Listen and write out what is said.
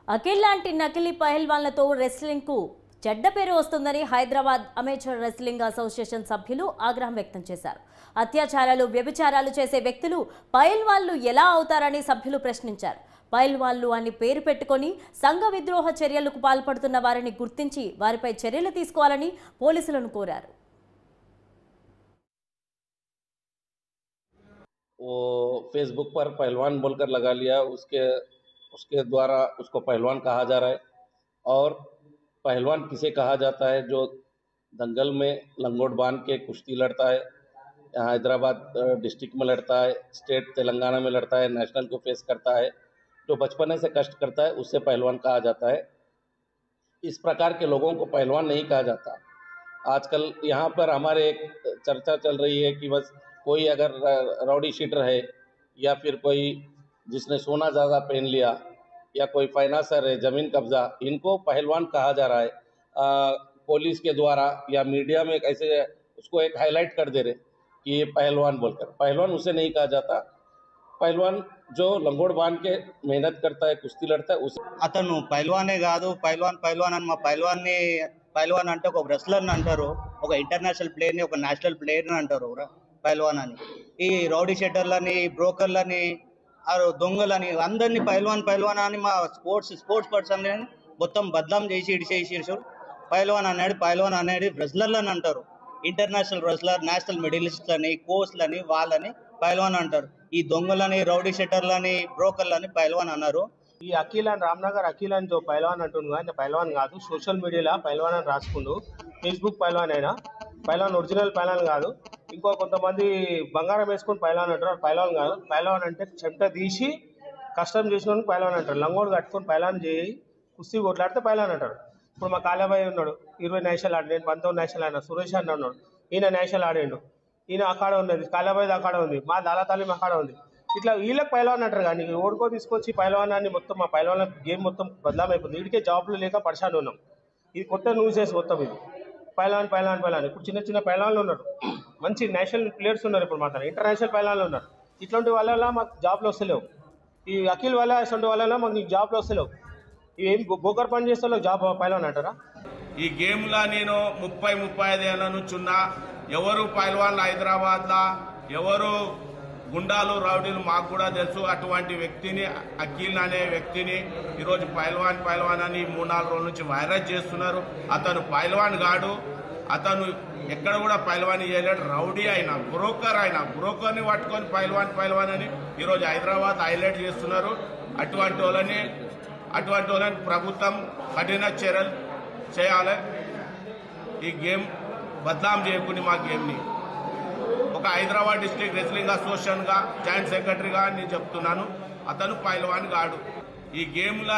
అఖిల్ లాంటి నకిలీ పహల్వాన్లతో రెస్లింగ్ కు చెడ్డ పేరు వస్తుందని హైదరాబాద్ అమేచర్ రెస్లింగ్ అసోసియేషన్ సభ్యులు ఆగ్రహం వ్యక్తం చేశారు. అత్యాచారాలు, వ్యభిచారాలు చేసే వ్యక్తులు పహల్వాన్లు ఎలా అవుతారని సభ్యులు ప్రశ్నించారు. పహల్వాన్లు అని పేరు పెట్టుకొని సంఘ విద్రోహ చర్యలకు పాల్పడుతున్న వారిని గుర్తించి వారిపై చర్యలు తీసుకోవాలని పోలీసులను కోరారు. वो फेसबुक पर पहलवान बोलकर लगा लिया, उसके द्वारा उसको पहलवान कहा जा रहा है। और पहलवान किसे कहा जाता है? जो दंगल में लंगोट बांध के कुश्ती लड़ता है, हैदराबाद डिस्ट्रिक्ट में लड़ता है, स्टेट तेलंगाना में लड़ता है, नेशनल को फेस करता है, जो बचपने से कष्ट करता है, उससे पहलवान कहा जाता है। इस प्रकार के लोगों को पहलवान नहीं कहा जाता। आजकल यहाँ पर हमारे एक चर्चा चल रही है कि बस कोई अगर रौडी शीटर है या फिर कोई जिसने सोना ज़्यादा पहन लिया या कोई फाइनेंसर है, ज़मीन कब्जा, इनको पहलवान कहा जा रहा है। पुलिस के द्वारा या मीडिया में ऐसे उसको एक हाईलाइट कर दे रहे कि ये पहलवान बोलकर। पहलवान उसे नहीं कहा जाता। पहलवान जो लंगोट बांध के मेहनत करता है, कुश्ती लड़ता है, उसे అతను పైల్వానే కాదు. పైల్వాన్ అని మా పైల్వాన్ అంటే ఒక రెస్లర్ని అంటారు, ఒక ఇంటర్నేషనల్ ప్లేయర్ని, ఒక నేషనల్ ప్లేయర్ని అంటారు పైల్వాన్ అని. ఈ రౌడీ షెటర్లని, బ్రోకర్లని, దొంగలని అందరినీ పైల్వాన్ అని మా స్పోర్ట్స్ పర్సన్ మొత్తం బద్నాం చేసి ఇడిచేసారు. పైల్వాన్ అనేది రెస్లర్లని అంటారు. ఇంటర్నేషనల్ రెస్లర్, నేషనల్ మెడలిస్ట్లని, కోచ్లని, వాళ్ళని పైల్వాన్ అంటారు. ఈ దొంగలని, రౌడీ షెటర్లని, బ్రోకర్లని పైల్వాన్ అన్నారు. ఈ అఖిల్ అని రామ్నగర్ అఖిల్ అని పైల్వాన్ అంటుంది, కానీ పైల్వాన్ కాదు. సోషల్ మీడియాలో పైల్వాన్ అని రాసుకుండు. ఫేస్బుక్ పైల్వాన్ అయినా పైల్వాన్ ఒరిజినల్ పైల్వాన్ కాదు. ఇంకో కొంతమంది బంగారం వేసుకొని పైల్వాన్ అంటారు, పైల్వాన్ కాదు. పైల్వాన్ అంటే చెమట తీసి కష్టం చేసిన పైల్వాన్ అంటారు. లంగోడు కట్టుకొని పైల్వాన్ చేయి కుస్తీ కొట్లాడితే పైల్వాన్ అంటారు. ఇప్పుడు మా కాళాబాయి ఉన్నాడు, 20 నేషనల్ ఆడి, నేను 19 నేషనల్ ఆడినా. సురేష్ అన్న ఉన్నాడు, ఈయన నేషనల్ ఆడిండు. ఈయన అఖాడ ఉన్నది, కాళాబాయిది అఖాడ ఉంది, మా దాలాతాలీం అఖాడ ఉంది. ఇట్లా వీళ్ళకి పైల్వాన్ అంటారు. కానీ ఓడుకో తీసుకొచ్చి పైల్వానాన్ని మొత్తం మా పైల్వాన్ గేమ్ మొత్తం బదలామైపోతుంది. వీడికే జాబ్లు లేక పరిశాన్ ఉన్నాం. ఇది కొత్త న్యూసెస్ మొత్తం. ఇది పైల్వాన్ ఇప్పుడు చిన్న చిన్న పైల్వాన్లు ఉన్నారు, మంచి నేషనల్ ప్లేయర్స్ ఉన్నారు. ఇప్పుడు మాత్రం ఇంటర్నేషనల్ పైల్వాన్లు ఉన్నారు. ఇట్లాంటి వాళ్ళ మాకు జాబ్లు వస్తలేవు. ఈ అఖిల్ వల్ల ఇటువంటి వాళ్ళ మాకు నీకు జాబ్లు వస్తలేవు. ఏం బోకర్ పని చేస్తే వాళ్ళకి జాబ్ పైల్వాన్ అంటారా? ఈ గేమ్లా నేను 30-35 ఏళ్ళ నుంచి ఉన్నా. ఎవరు పైల్వాన్లు హైదరాబాద్లో, ఎవరు గుండాలు, రౌడీలు మాకు కూడా తెలుసు. అటువంటి వ్యక్తిని, అఖిల్ అనే వ్యక్తిని ఈరోజు పైల్వాన్ అని 3-4 రోజుల నుంచి వైరస్ చేస్తున్నారు. అతను పైల్వాన్ గాడు. అతను ఎక్కడ కూడా పైల్వాన్ చేయలేడు. రౌడీ అయినా, బ్రోకర్ని పట్టుకొని పైల్వాన్ అని ఈరోజు హైదరాబాద్ హైలైట్ చేస్తున్నారు. అటువంటి వాళ్ళని ప్రభుత్వం కఠిన చర్యలు చేయాలి. ఈ గేమ్ బద్నాం చేయకుని మా గేమ్ని ఒక హైదరాబాద్ డిస్ట్రిక్ట్ రెస్లింగ్ అసోసియేషన్గా జాయింట్ సెక్రటరీగా నేను చెప్తున్నాను. అతను పైల్వాన్ గాడు. ఈ గేమ్లో